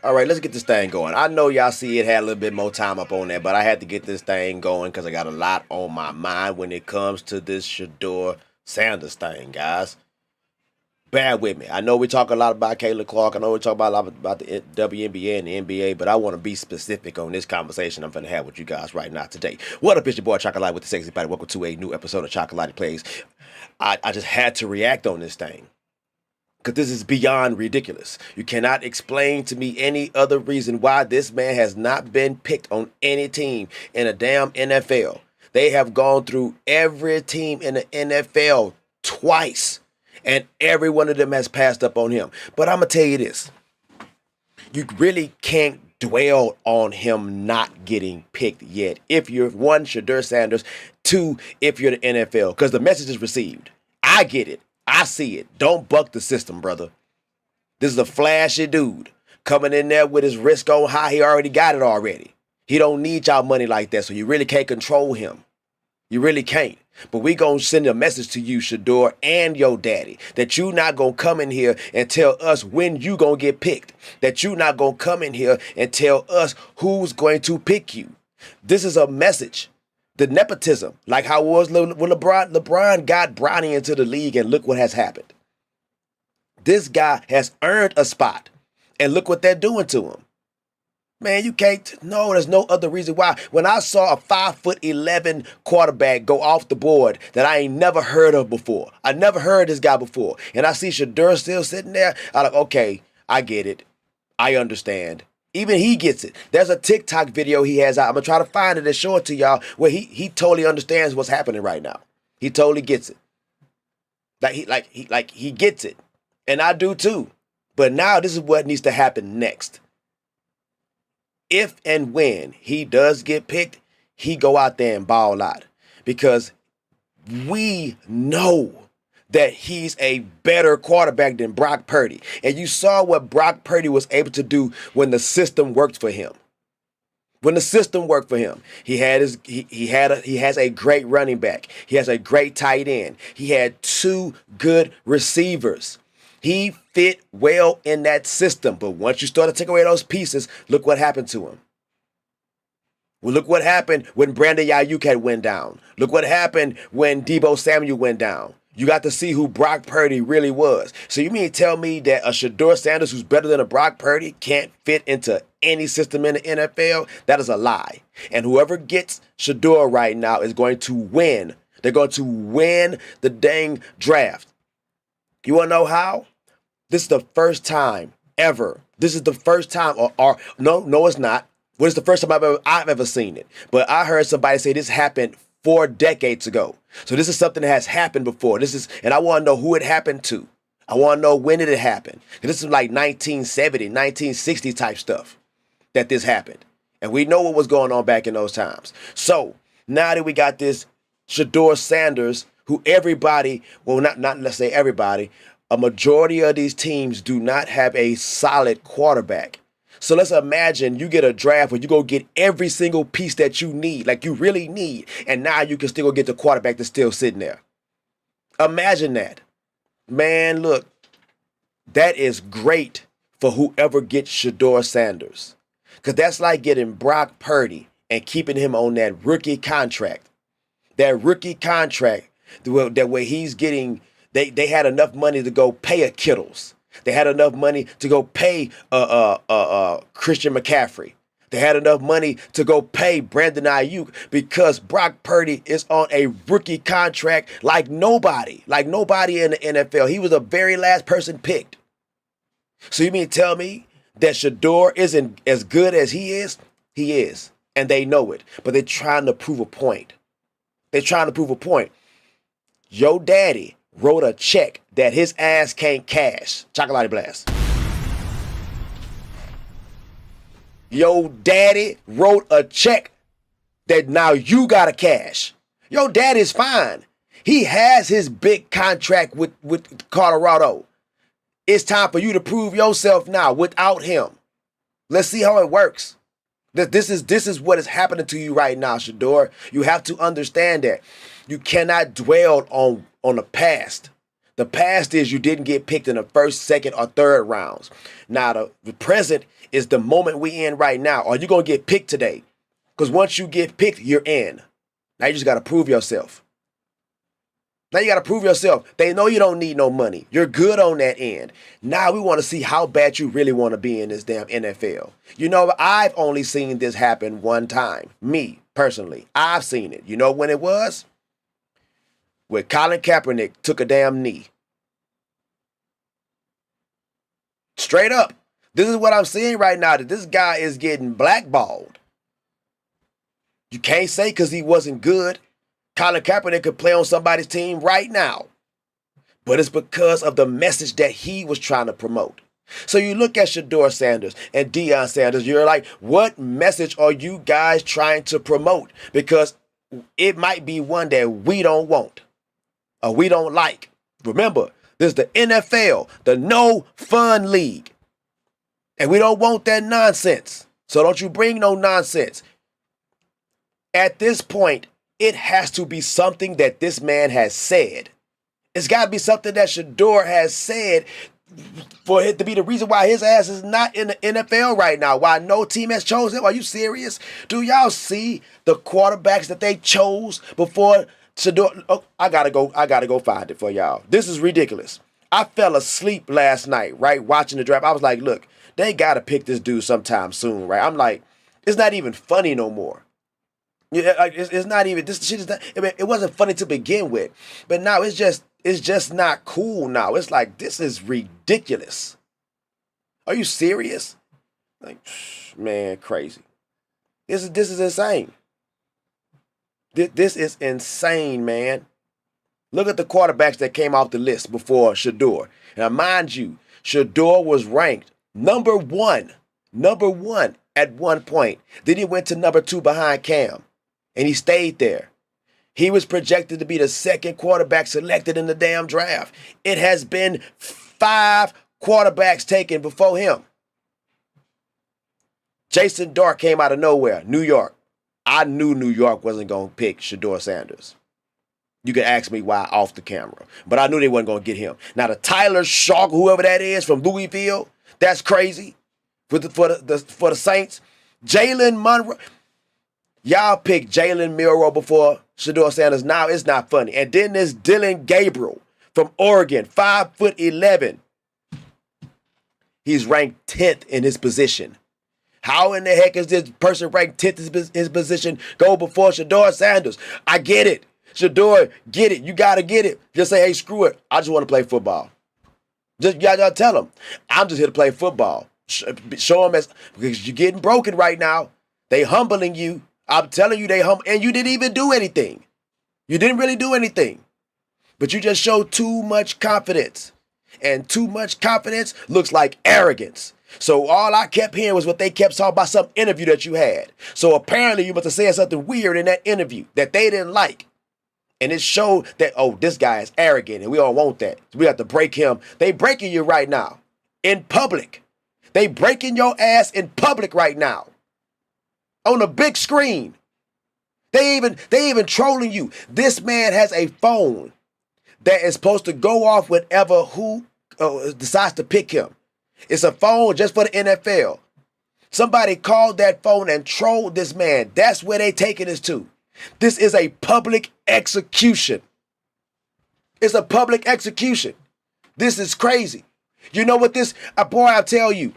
All right, let's get this thing going. I know y'all see it had a little bit more time up on there, but I had to get this thing going because I got a lot on my mind when it comes to this Shedeur Sanders thing, guys. Bear with me. I know we talk a lot about Caitlin Clark. I know we talk about a lot about the WNBA and the NBA, but I want to be specific on this conversation I'm going to have with you guys right now today. What up, it's your boy Chacalatee with the Sexy Body. Welcome to a new episode of Chacalatee Plays. I just had to react on this thing, because this is beyond ridiculous. You cannot explain to me any other reason why this man has not been picked on any team in a damn NFL. They have gone through every team in the NFL twice, and every one of them has passed up on him. But I'm going to tell you this. You really can't dwell on him not getting picked yet. If you're one, Shedeur Sanders, two, if you're the NFL, because the message is received. I get it. I see it. Don't buck the system, brother. This is a flashy dude coming in there with his risk on high. He already got it already. He don't need y'all money like that, so you really can't control him. You really can't. But we gonna send a message to you, Shedeur, and your daddy, that you not gonna come in here and tell us when you gonna get picked. That you not gonna come in here and tell us who's going to pick you. This is a message. The nepotism, like how it was when LeBron got Bronny into the league, and look what has happened. This guy has earned a spot, and look what they're doing to him. Man, you can't, no, there's no other reason why. When I saw a 5'11" quarterback go off the board that I ain't never heard of before, I never heard this guy before, and I see Shedeur still sitting there, I'm like, okay, I get it. I understand. Even he gets it. There's a TikTok video he has out. I'm going to try to find it and show it to y'all where he totally understands what's happening right now. He totally gets it. He gets it. And I do too. But now this is what needs to happen next. If and when he does get picked, he go out there and ball out. Because we know that he's a better quarterback than Brock Purdy. And you saw what Brock Purdy was able to do when the system worked for him. When the system worked for him, he has a great running back. He has a great tight end. He had two good receivers. He fit well in that system. But once you start to take away those pieces, look what happened to him. Well, look what happened when Brandon Ayuk had went down. Look what happened when Deebo Samuel went down. You got to see who Brock Purdy really was. So you mean to tell me that a Shedeur Sanders who's better than a Brock Purdy can't fit into any system in the NFL? That is a lie. And whoever gets Shedeur right now is going to win. They're going to win the dang draft. You want to know how? This is the first time ever. This is the first time, no, it's not. Well, it's the first time I've ever seen it. But I heard somebody say this happened 4 decades ago. So this is something that has happened before. And I want to know who it happened to. I want to know when did it happen. This is like 1970, 1960 type stuff that this happened. And we know what was going on back in those times. So now that we got this Shedeur Sanders, who everybody, well, not let's say everybody, a majority of these teams do not have a solid quarterback. So let's imagine you get a draft where you go get every single piece that you need, like you really need, and now you can still go get the quarterback that's still sitting there. Imagine that. Man, look, that is great for whoever gets Shedeur Sanders, because that's like getting Brock Purdy and keeping him on that rookie contract. That rookie contract, that way he's getting, they had enough money to go pay a Kittles. They had enough money to go pay Christian McCaffrey. They had enough money to go pay Brandon Ayuk, because Brock Purdy is on a rookie contract like nobody in the NFL. He was the very last person picked. So you mean to tell me that Shedeur isn't as good as he is? He is, and they know it, but they're trying to prove a point. They're trying to prove a point. Your daddy wrote a check that his ass can't cash. Chacalatee Blast. Your daddy wrote a check that now you gotta cash. Your daddy's fine. He has his big contract with Colorado. It's time for you to prove yourself now without him. Let's see how it works. This is what is happening to you right now, Shedeur. You have to understand that. You cannot dwell on the past. The past is you didn't get picked in the first, second, or third rounds. Now, the present is the moment we in right now. Are you going to get picked today? Because once you get picked, you're in. Now you just got to prove yourself. Now you got to prove yourself. They know you don't need no money. You're good on that end. Now we want to see how bad you really want to be in this damn NFL. You know, I've only seen this happen one time. Me, personally. I've seen it. You know when it was? When Colin Kaepernick took a damn knee. Straight up. This is what I'm seeing right now, that this guy is getting blackballed. You can't say because he wasn't good. Colin Kaepernick could play on somebody's team right now. But it's because of the message that he was trying to promote. So you look at Shedeur Sanders and Deion Sanders, you're like, what message are you guys trying to promote? Because it might be one that we don't want or we don't like. Remember, this is the NFL, the no fun league. And we don't want that nonsense. So don't you bring no nonsense. At this point, it has to be something that this man has said. It's got to be something that Shedeur has said for it to be the reason why his ass is not in the NFL right now. Why no team has chosen him. Are you serious? Do y'all see the quarterbacks that they chose before Shedeur? Oh, I gotta go find it for y'all. This is ridiculous. I fell asleep last night, right, watching the draft. I was like, look, they gotta pick this dude sometime soon, right? I'm like, it's not even funny no more. Yeah, it's not even, this shit is not, I mean, it wasn't funny to begin with, but now it's just not cool now. It's like, this is ridiculous. Are you serious? Like, man, crazy. This is insane. This is insane, man. Look at the quarterbacks that came off the list before Shedeur. Now, mind you, Shedeur was ranked number one at one point. Then he went to number 2 behind Cam. And he stayed there. He was projected to be the second quarterback selected in the damn draft. It has been 5 quarterbacks taken before him. Jason Dart came out of nowhere, New York. I knew New York wasn't going to pick Shedeur Sanders. You can ask me why off the camera. But I knew they wasn't going to get him. Now, the Tyler Shark, whoever that is from Louisville, that's crazy for the Saints. Jalen Monroe. Y'all picked Jalen Milroe before Shedeur Sanders. Now it's not funny. And then there's Dylan Gabriel from Oregon, 5'11". He's ranked 10th in his position. How in the heck is this person ranked 10th in his position go before Shedeur Sanders? I get it. Shedeur, get it. You got to get it. Just say, hey, screw it. I just want to play football. Just y'all tell him, I'm just here to play football. Show them because you're getting broken right now. They humbling you. I'm telling you, and you didn't even do anything. You didn't really do anything. But you just showed too much confidence. And too much confidence looks like arrogance. So all I kept hearing was what they kept talking about, some interview that you had. So apparently you must have said something weird in that interview that they didn't like. And it showed that, oh, this guy is arrogant and we don't want that. So we have to break him. They breaking you right now in public. They breaking your ass in public right now. On a big screen. They even trolling you. This man has a phone that is supposed to go off whenever who decides to pick him. It's a phone just for the NFL. Somebody called that phone and trolled this man. That's where they taking us to. This is a public execution. It's a public execution. This is crazy. You know what this, boy, I'll tell you.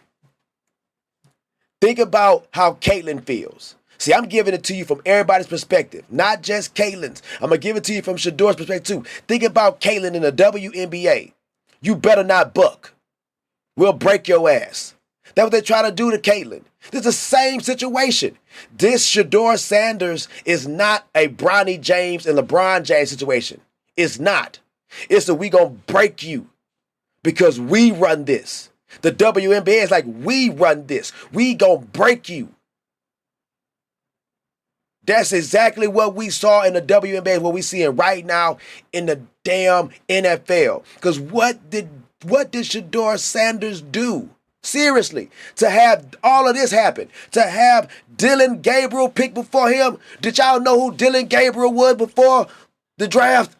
Think about how Caitlyn feels. See, I'm giving it to you from everybody's perspective, not just Caitlyn's. I'm going to give it to you from Shedeur's perspective too. Think about Caitlyn in the WNBA. You better not buck. We'll break your ass. That's what they're trying to do to Caitlyn. This is the same situation. This Shedeur Sanders is not a Bronny James and LeBron James situation. It's not. It's that we going to break you because we run this. The WNBA is like, we run this. We gonna break you. That's exactly what we saw in the WNBA, what we seeing right now in the damn NFL. Because what did Shedeur Sanders do? Seriously, to have all of this happen, to have Dylan Gabriel picked before him. Did y'all know who Dylan Gabriel was before the draft?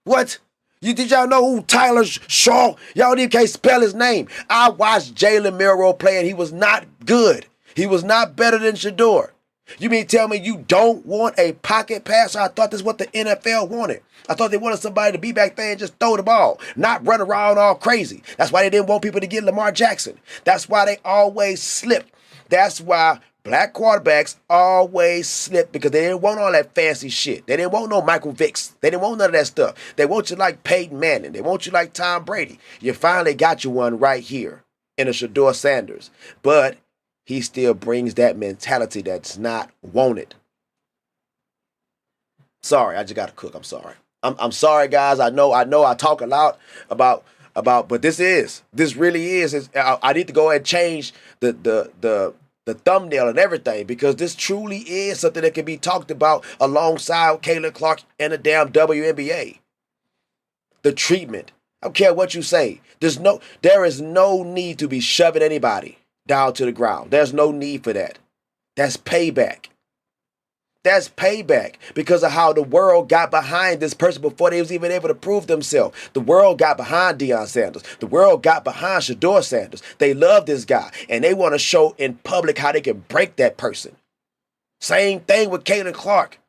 What? Did y'all know who Tyler Shaw? Y'all even can't spell his name. I watched Jalen Milroe play and he was not good. He was not better than Shedeur. You mean tell me you don't want a pocket passer? I thought this is what the NFL wanted. I thought they wanted somebody to be back there and just throw the ball, not run around all crazy. That's why they didn't want people to get Lamar Jackson. That's why they always slipped. That's why black quarterbacks always slip, because they didn't want all that fancy shit. They didn't want no Michael Vicks. They didn't want none of that stuff. They want you like Peyton Manning. They want you like Tom Brady. You finally got you one right here in a Shedeur Sanders. But he still brings that mentality that's not wanted. Sorry, I just got to cook. I'm sorry. I'm sorry, guys. I know I talk a lot about, but this really is. I need to go ahead and change the thumbnail and everything, because this truly is something that can be talked about alongside Caitlin Clark and the damn WNBA. The treatment. I don't care what you say. There is no need to be shoving anybody down to the ground. There's no need for that. That's payback. That's payback because of how the world got behind this person before they was even able to prove themselves. The world got behind Deion Sanders. The world got behind Shedeur Sanders. They love this guy, and they want to show in public how they can break that person. Same thing with Caitlin Clark.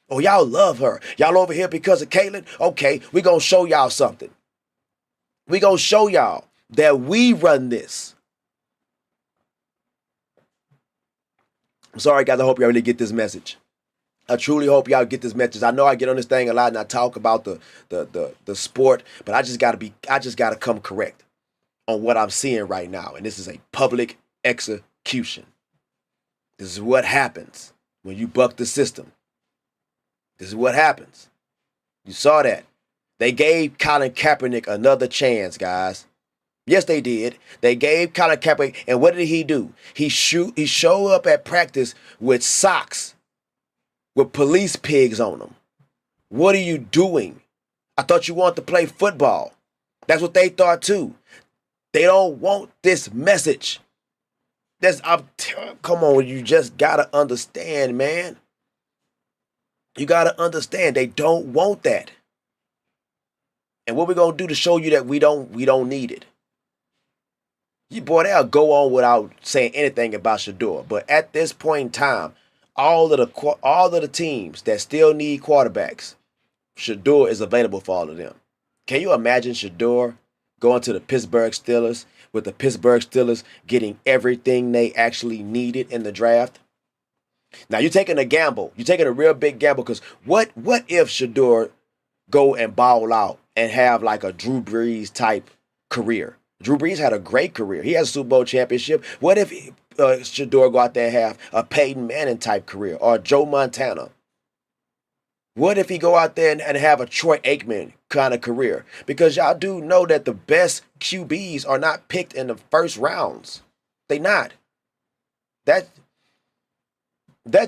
Oh, y'all love her. Y'all over here because of Caitlin? Okay, we're going to show y'all something. We're going to show y'all that we run this. I'm sorry, guys. I hope y'all really get this message. I truly hope y'all get this message. I know I get on this thing a lot and I talk about the sport, but I just gotta come correct on what I'm seeing right now. And this is a public execution. This is what happens when you buck the system. This is what happens. You saw that. They gave Colin Kaepernick another chance, guys. Yes, they did. They gave Colin Kaepernick, and what did he do? He showed up at practice with socks with police pigs on them. What are you doing? I thought you wanted to play football. That's what they thought too. They don't want this message. Come on, you just gotta understand, man. You gotta understand, they don't want that. And what we're gonna do to show you that we don't need it. They'll go on without saying anything about Shedeur. But at this point in time, all of the teams that still need quarterbacks, Shedeur is available for all of them. Can you imagine Shedeur going to the Pittsburgh Steelers, with the Pittsburgh Steelers getting everything they actually needed in the draft? Now you're taking a gamble. You're taking a real big gamble, because what if Shedeur go and ball out and have like a Drew Brees type career? Drew Brees had a great career. He has a Super Bowl championship. What if Shedeur go out there and have a Peyton Manning type career, or Joe Montana? What if he go out there and have a Troy Aikman kind of career? Because y'all do know that the best QBs are not picked in the first rounds. They not. That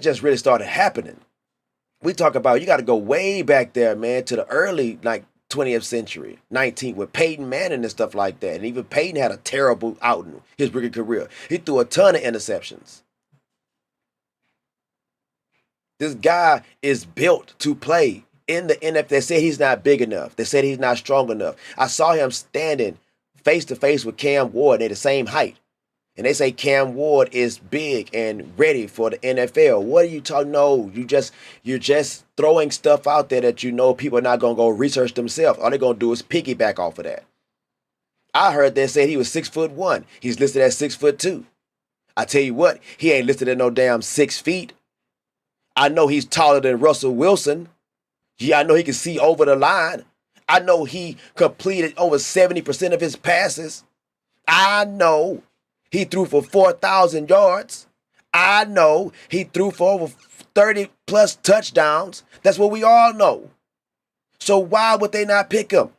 just really started happening. We talk about, you got to go way back there, man, to the early 20th century, 19th, with Peyton Manning and stuff like that. And even Peyton had a terrible outing his rookie career. He threw a ton of interceptions. This guy is built to play in the NFL. They said he's not big enough. They said he's not strong enough. I saw him standing face to face with Cam Ward. They're the same height. And they say Cam Ward is big and ready for the NFL. What are you talking? No, you're just throwing stuff out there that you know people are not going to go research themselves. All they're going to do is piggyback off of that. I heard they said he was 6'1". He's listed at 6'2". I tell you what, he ain't listed at no damn 6 feet. I know he's taller than Russell Wilson. Yeah, I know he can see over the line. I know he completed over 70% of his passes. I know he threw for 4,000 yards. I know he threw for over 30 plus touchdowns. That's what we all know. So why would they not pick him?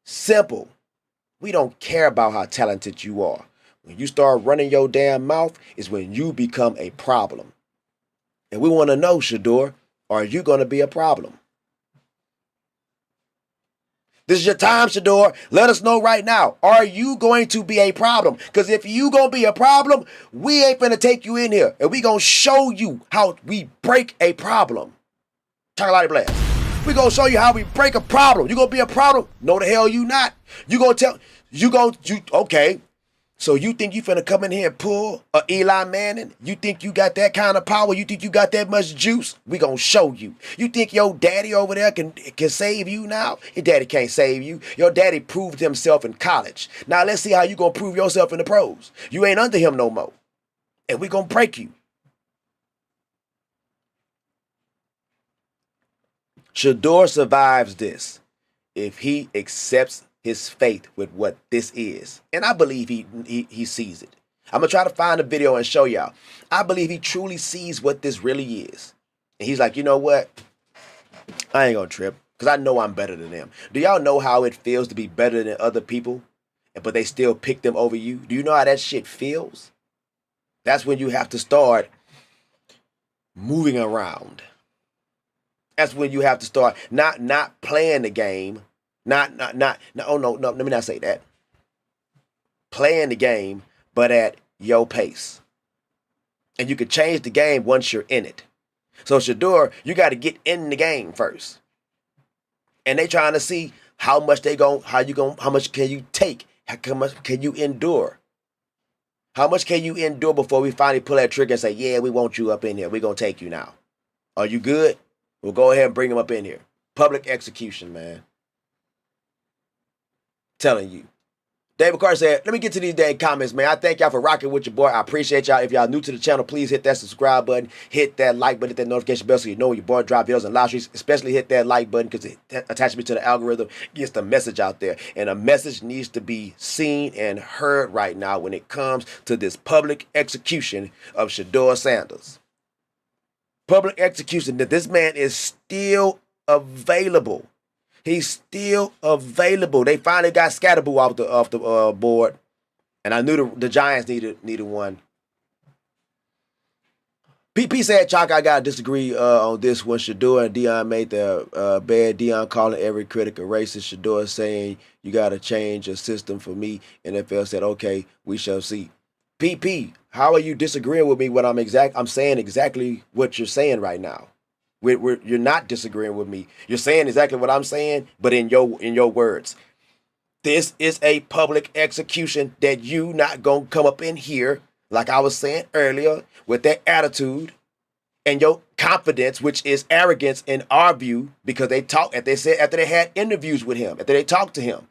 Simple. We don't care about how talented you are. When you start running your damn mouth is when you become a problem. And we want to know, Shedeur, are you going to be a problem? This is your time, Shedeur. Let us know right now. Are you going to be a problem? Because if you going to be a problem, we ain't finna take you in here. And we going to show you how we break a problem. Chacalatee Plays. We gonna show you how we break a problem. You gonna be a problem? No, the hell you not. You gonna okay. So you think you finna come in here and pull a Eli Manning? You think you got that kind of power? You think you got that much juice? We gonna show you. You think your daddy over there can save you now? Your daddy can't save you. Your daddy proved himself in college. Now let's see how you gonna prove yourself in the pros. You ain't under him no more. And we gonna break you. Shedeur survives this if he accepts his faith with what this is. And I believe he sees it. I'm going to try to find a video and show y'all. I believe he truly sees what this really is. And he's like, you know what? I ain't going to trip because I know I'm better than them. Do y'all know how it feels to be better than other people, but they still pick them over you? Do you know how that shit feels? That's when you have to start moving around. That's when you have to start not playing the game. No, let me not say that. Playing the game, but at your pace. And you can change the game once you're in it. So Shedeur, you got to get in the game first. And they trying to see how much how much can you take? How much can you endure? How much can you endure before we finally pull that trigger and say, yeah, we want you up in here. We're going to take you now. Are you good? We'll go ahead and bring him up in here. Public execution, man. Telling you. David Carter said, let me get to these dang comments, man. I thank y'all for rocking with your boy. I appreciate y'all. If y'all new to the channel, please hit that subscribe button. Hit that like button. Hit that notification bell so you know when your boy drop videos and live streams. Especially hit that like button because it attaches me to the algorithm. Gets the message out there. And a message needs to be seen and heard right now when it comes to this public execution of Shedeur Sanders. Public execution, that this man is still available. He's still available. They finally got Scatterboo off the board, and I knew the Giants needed one. PP said, "Chalk, I gotta disagree on this one. Shedeur and Deion made their bed. Deion calling every critic a racist. Shedeur saying you gotta change your system for me. NFL said, okay, we shall see." PP, how are you disagreeing with me when I'm saying exactly what you're saying right now? You're not disagreeing with me. You're saying exactly what I'm saying, but in your words. This is a public execution that you not gonna come up in here, like I was saying earlier, with that attitude and your confidence, which is arrogance in our view, because they said after they had interviews with him, after they talked to him.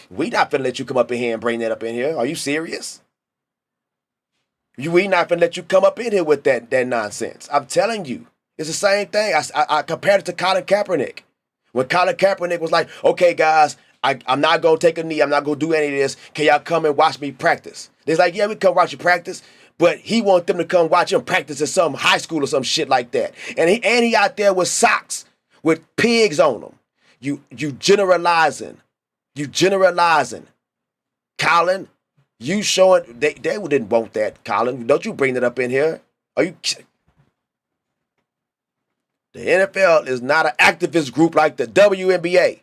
We not finna let you come up in here and bring that up in here. Are you serious? We not finna let you come up in here with that nonsense. I'm telling you. It's the same thing. I compared it to Colin Kaepernick. When Colin Kaepernick was like, okay, guys, I'm not going to take a knee. I'm not going to do any of this. Can y'all come and watch me practice? They're like, yeah, we come watch you practice. But he want them to come watch him practice at some high school or some shit like that. And he out there with socks with pigs on them. You generalizing. You generalizing. Colin, you showing, they didn't want that, Colin. Don't you bring that up in here. Are you... The NFL is not an activist group like the WNBA.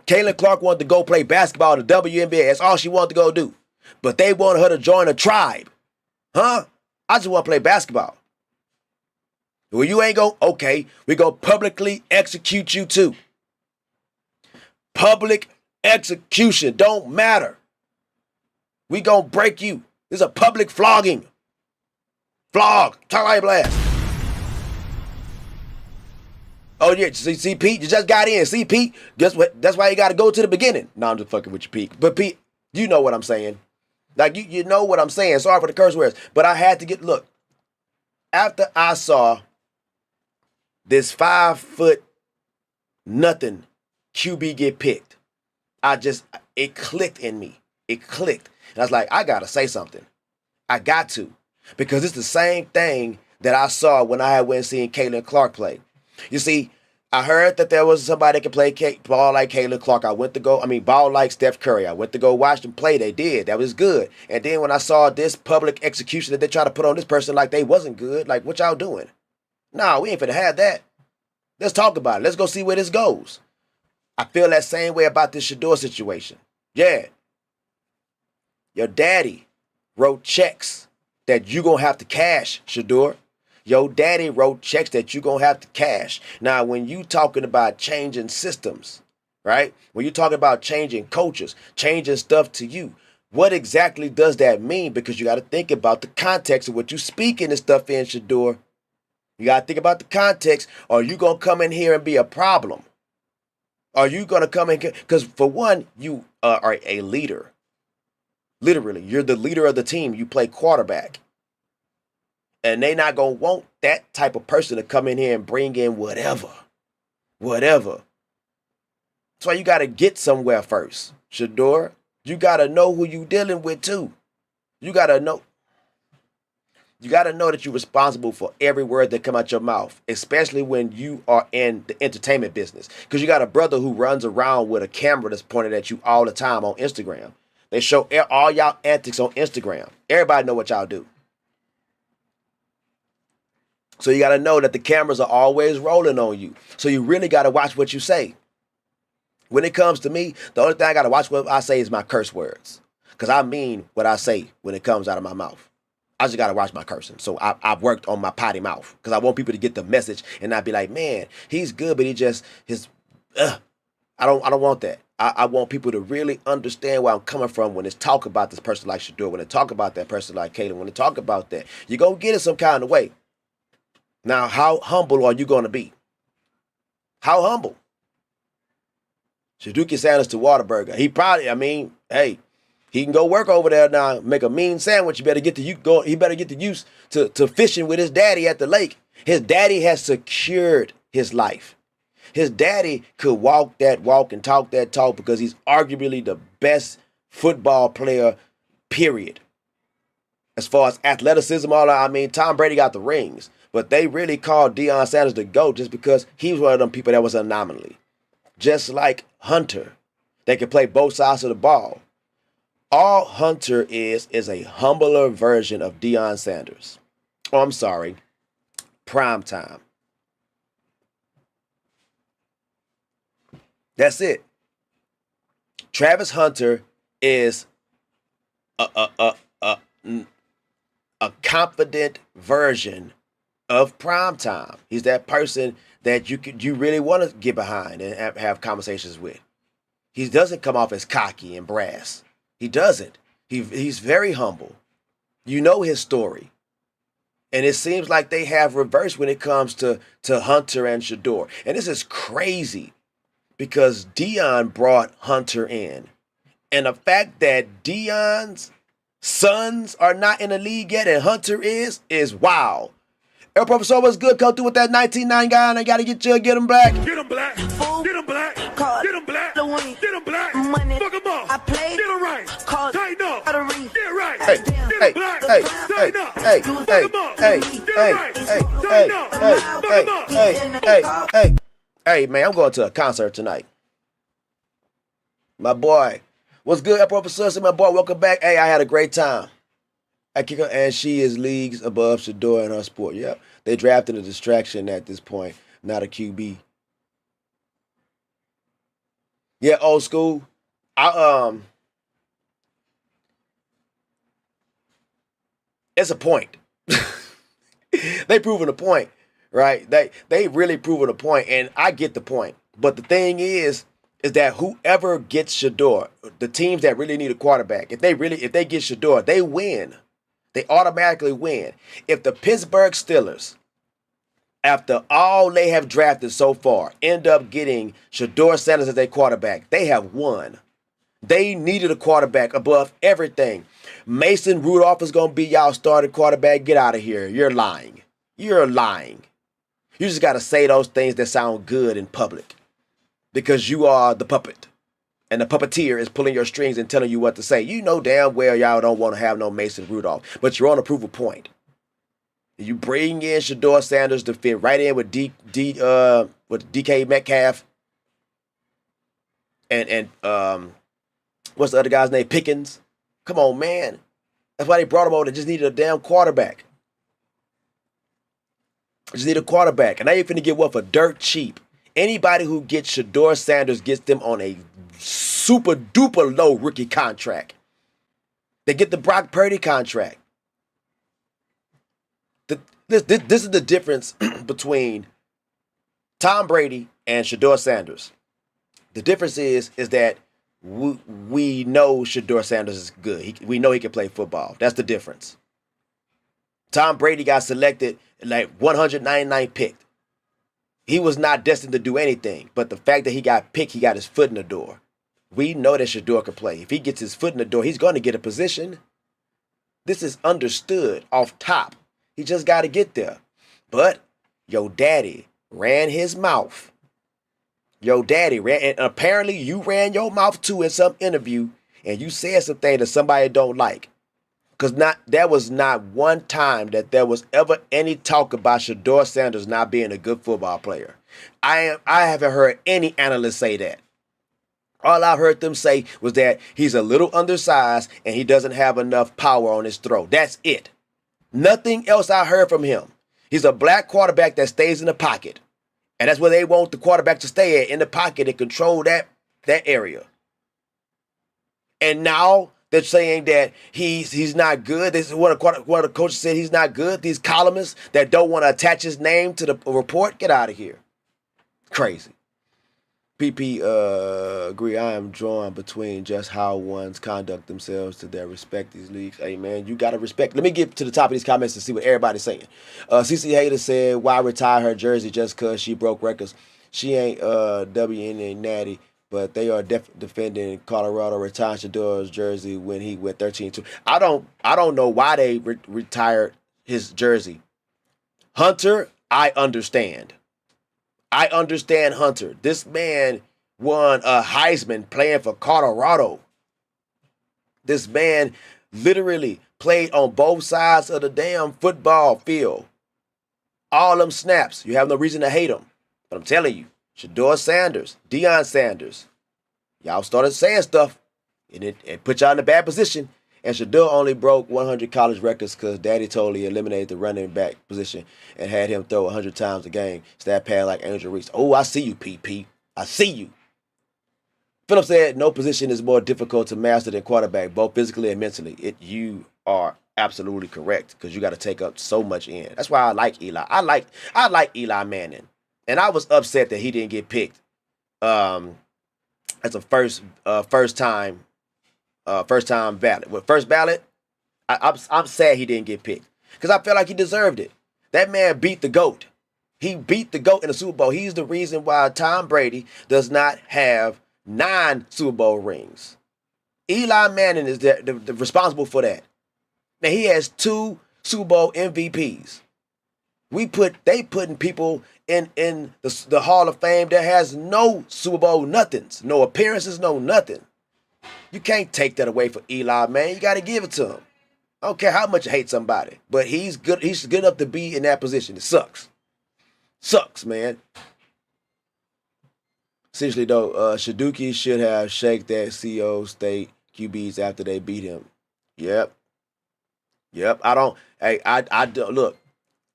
Caitlin Clark wanted to go play basketball in the WNBA. That's all she wanted to go do. But they wanted her to join a tribe. Huh? I just want to play basketball. Well, you ain't go, okay, we go publicly execute you too. Public execution don't matter. We gonna break you. This is a public flogging. Flog. Chacalatee Blast. Oh, yeah. See, Pete, you just got in. See, Pete, guess what? That's why you got to go to the beginning. No, I'm just fucking with you, Pete. But, Pete, you know what I'm saying. Like, you know what I'm saying. Sorry for the curse words. But I had to look. After I saw this 5'0" QB get picked, it clicked in me. It clicked. And I was like, I got to say something. I got to. Because it's the same thing that I saw when I went and seen Caitlin Clark play. You see, I heard that there was somebody that could play ball like Caitlin Clark. Ball like Steph Curry. I went to go watch them play. They did. That was good. And then when I saw this public execution that they try to put on this person like they wasn't good, like, what y'all doing? Nah, we ain't finna have that. Let's talk about it. Let's go see where this goes. I feel that same way about this Shedeur situation. Yeah. Your daddy wrote checks that you gonna have to cash, Shedeur. Your daddy wrote checks that you're going to have to cash. Now, when you talking about changing systems, right? When you're talking about changing coaches, changing stuff to you, what exactly does that mean? Because you got to think about the context of what you speaking this stuff in, Shedeur. You got to think about the context. Are you going to come in here and be a problem? Are you going to come in? Because for one, you are a leader. Literally, you're the leader of the team. You play quarterback. And they not going to want that type of person to come in here and bring in whatever. Whatever. That's why you got to get somewhere first, Shedeur. You got to know who you dealing with too. You got to know. You got to know that you're responsible for every word that come out your mouth, especially when you are in the entertainment business. Because you got a brother who runs around with a camera that's pointed at you all the time on Instagram. They show all y'all antics on Instagram. Everybody know what y'all do. So you got to know that the cameras are always rolling on you. So you really got to watch what you say. When it comes to me, the only thing I got to watch what I say is my curse words. Because I mean what I say when it comes out of my mouth. I just got to watch my cursing. So I've worked on my potty mouth. Because I want people to get the message and not be like, man, he's good, but I don't want that. I want people to really understand where I'm coming from when it's talk about this person like Shedeur, when they talk about that person like Caitlin, when they talk about that. You're going to get it some kind of way. Now, how humble are you going to be? How humble? Shedeur Sanders to Whataburger. He probably, hey, he can go work over there now, make a mean sandwich. He better get used to fishing with his daddy at the lake. His daddy has secured his life. His daddy could walk that walk and talk that talk because he's arguably the best football player, period. As far as athleticism, Tom Brady got the rings, but they really called Deion Sanders the GOAT just because he was one of them people that was an anomaly. Just like Hunter, they could play both sides of the ball. All Hunter is a humbler version of Deion Sanders. Oh, I'm sorry. Prime time. That's it. Travis Hunter is a confident version of prime time. He's that person that you really want to get behind and have conversations with. He doesn't come off as cocky and brass. He doesn't. He's very humble. You know his story. And it seems like they have reversed when it comes to Hunter and Shedeur. And this is crazy because Deion brought Hunter in. And the fact that Deion's sons are not in the league yet and Hunter is wild. El Professor, what's good? Come through with that 19-9 guy, and I gotta get him black. Get him black. Get him black. Get him black. Get him black. Money. Fuck him up. I play. Get him right. Tighten up. Get right. Hey. Hey. Hey. Tighten up. Hey. Hey. Hey, man, I'm going to a concert tonight. My boy. What's good, El Professor? My boy, welcome back. Hey, I had a great time. I kick her, and she is leagues above Shedeur in her sport. Yep. They drafted a distraction at this point, not a QB. Yeah, old school. It's a point. They proving a point, right? They really proving a point, and I get the point. But the thing is that whoever gets Shedeur, the teams that really need a quarterback, if they get Shedeur, they win. They automatically win. If the Pittsburgh Steelers, after all they have drafted so far, end up getting Shedeur Sanders as their quarterback, they have won. They needed a quarterback above everything. Mason Rudolph is going to be y'all starting quarterback. Get out of here. You're lying. You're lying. You just got to say those things that sound good in public because you are the puppet. And the puppeteer is pulling your strings and telling you what to say. You know damn well y'all don't want to have no Mason Rudolph, but you're on a prove a point. You bring in Shedeur Sanders to fit right in with with DK Metcalf and what's the other guy's name? Pickens. Come on, man. That's why they brought him over. They just needed a damn quarterback. Just need a quarterback, and now you're finna get what for dirt cheap. Anybody who gets Shedeur Sanders gets them on a super duper low rookie contract. They get the Brock Purdy contract. This is the difference between Tom Brady and Shedeur Sanders. The difference is that we know Shedeur Sanders is good. We know he can play football. That's the difference. Tom Brady got selected like 199th picked. He was not destined to do anything, but the fact that he got picked, he got his foot in the door. We know that Shedeur can play. If he gets his foot in the door, he's going to get a position. This is understood off top. He just got to get there. But your daddy ran his mouth. Your daddy ran, and apparently you ran your mouth too in some interview, and you said something that somebody don't like. Because there was not one time that there was ever any talk about Shedeur Sanders not being a good football player. I haven't heard any analyst say that. All I heard them say was that he's a little undersized and he doesn't have enough power on his throw. That's it. Nothing else I heard from him. He's a black quarterback that stays in the pocket. And that's where they want the quarterback to stay at, in the pocket, and control that area. And now they're saying that he's not good. This is what one of the coaches said, he's not good. These columnists that don't want to attach his name to the report, get out of here. Crazy. PP agree. I am drawn between just how ones conduct themselves to their respective leagues. Hey man, you gotta respect. Let me get to the top of these comments and see what everybody's saying. CC Hater said, "Why retire her jersey just cause she broke records? She ain't WNBA natty, but they are defending Colorado retiring Shedeur's jersey when he went 13-2. I don't know why they retired his jersey. Hunter, I understand. I understand Hunter. This man won a Heisman playing for Colorado. This man literally played on both sides of the damn football field. All them snaps. You have no reason to hate him. But I'm telling you, Shedeur Sanders, Deion Sanders, y'all started saying stuff and it put y'all in a bad position. And Shedeur only broke 100 college records because Daddy totally eliminated the running back position and had him throw 100 times a game. Stat pad like Angel Reese. Oh, I see you, PP. I see you. Philip said, no position is more difficult to master than quarterback, both physically and mentally. You are absolutely correct because you got to take up so much in. That's why I like Eli. I like Eli Manning. And I was upset that he didn't get picked as a first time ballot. With first ballot, I'm sad he didn't get picked because I felt like he deserved it. That man beat the GOAT. He beat the GOAT in the Super Bowl. He's the reason why Tom Brady does not have 9 Super Bowl rings. Eli Manning is the responsible for that. Now he has 2 Super Bowl MVPs. They putting people in the Hall of Fame that has no Super Bowl nothings, no appearances, no nothing. You can't take that away from Eli, man. You got to give it to him. I don't care how much you hate somebody, but he's good. He's good enough to be in that position. It sucks. Sucks, man. Seriously though, Shaduki should have shaked that CEO State QBs after they beat him. Yep. I don't look.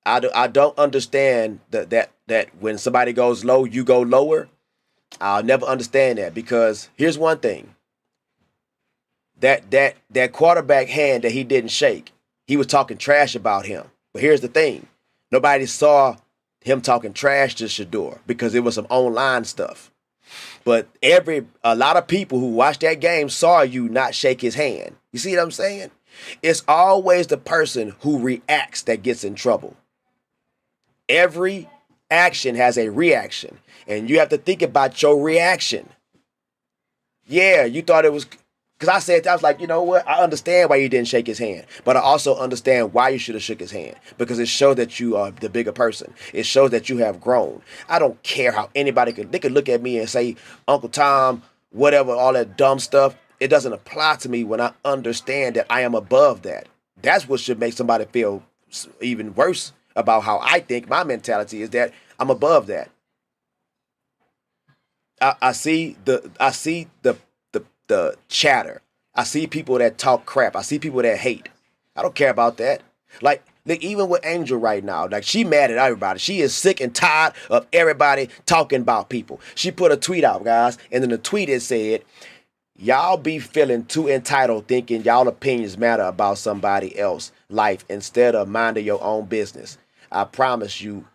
I don't understand that when somebody goes low, you go lower. I'll never understand that because here's one thing. That quarterback hand that he didn't shake, he was talking trash about him. But here's the thing. Nobody saw him talking trash to Shedeur because it was some online stuff. But a lot of people who watched that game saw you not shake his hand. You see what I'm saying? It's always the person who reacts that gets in trouble. Every action has a reaction, and you have to think about your reaction. Yeah, you thought it was... Because I was like, you know what? I understand why you didn't shake his hand. But I also understand why you should have shook his hand. Because it shows that you are the bigger person. It shows that you have grown. I don't care how anybody they could look at me and say, Uncle Tom, whatever, all that dumb stuff. It doesn't apply to me when I understand that I am above that. That's what should make somebody feel even worse about how I think. My mentality is that I'm above that. I see the chatter. I see people that talk crap. I see people that hate. I don't care about that. Like even with Angel right now, like she mad at everybody. She is sick and tired of everybody talking about people. She put a tweet out, guys, and then the tweet it said, y'all be feeling too entitled thinking y'all opinions matter about somebody else's life instead of minding your own business. I promise you,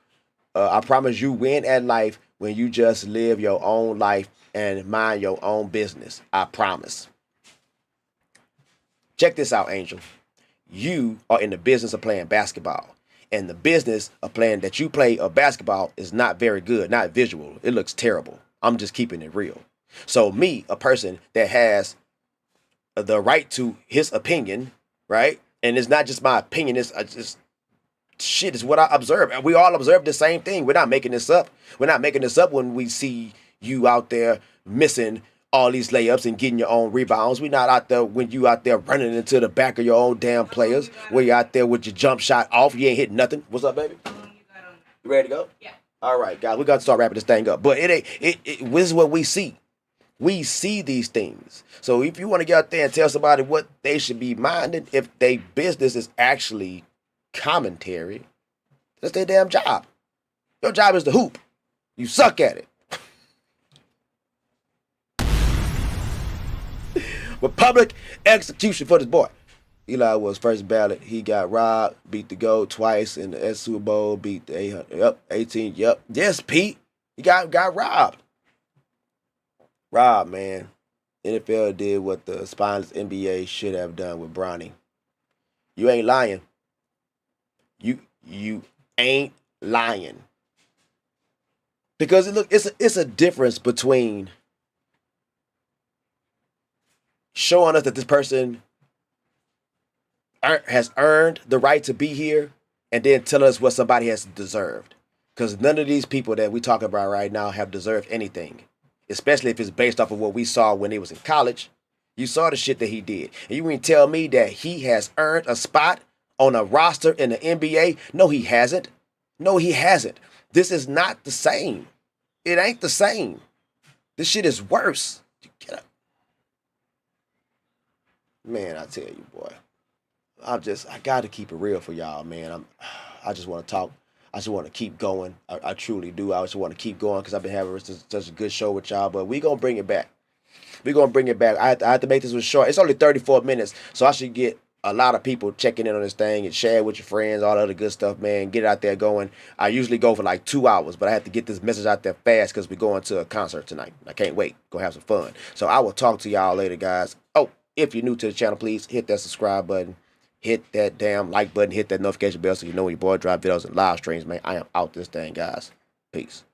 win at life when you just live your own life and mind your own business. I promise. Check this out, Angel. You are in the business of playing basketball. And the business of playing that you play of basketball is not very good, not visual. It looks terrible. I'm just keeping it real. So me, a person that has the right to his opinion, right? And it's not just my opinion, it's just shit, is what I observe. And we all observe the same thing. We're not making this up. We're not making this up when we see you out there missing all these layups and getting your own rebounds. We're not out there when you out there running into the back of your own damn players. Where you out there with your jump shot off. You ain't hitting nothing. What's up, baby? You ready to go? Yeah. All right, guys. We got to start wrapping this thing up. But this is what we see. We see these things. So if you want to get out there and tell somebody what they should be minding, if their business is actually commentary, that's their damn job. Your job is to hoop. You suck at it. With public execution for this boy. Eli was first ballot. He got robbed, beat the GOAT twice in the Super Bowl, beat the 800. Yep, 18. Yep. Yes, Pete. He got robbed. Rob, man. NFL did what the spineless NBA should have done with Bronny. You ain't lying. You ain't lying. Because look, it's a difference between showing us that this person has earned the right to be here and then telling us what somebody has deserved. Because none of these people that we talk about right now have deserved anything. Especially if it's based off of what we saw when he was in college. You saw the shit that he did. And you mean tell me that he has earned a spot on a roster in the NBA? No, he hasn't. No, he hasn't. This is not the same. It ain't the same. This shit is worse. Get up. Man, I tell you, boy. I got to keep it real for y'all, man. I just want to talk. I just want to keep going. I truly do. I just want to keep going because I've been having such a good show with y'all. But we're going to bring it back. We're going to bring it back. I have to make this one short. It's only 34 minutes, so I should get a lot of people checking in on this thing and share it with your friends, all the other good stuff, man. Get it out there going. I usually go for like 2 hours, but I have to get this message out there fast because we're going to a concert tonight. I can't wait. Go have some fun. So I will talk to y'all later, guys. Oh, if you're new to the channel, please hit that subscribe button. Hit that damn like button. Hit that notification bell so you know when your boy drop videos and live streams, man. I am out this thing, guys. Peace.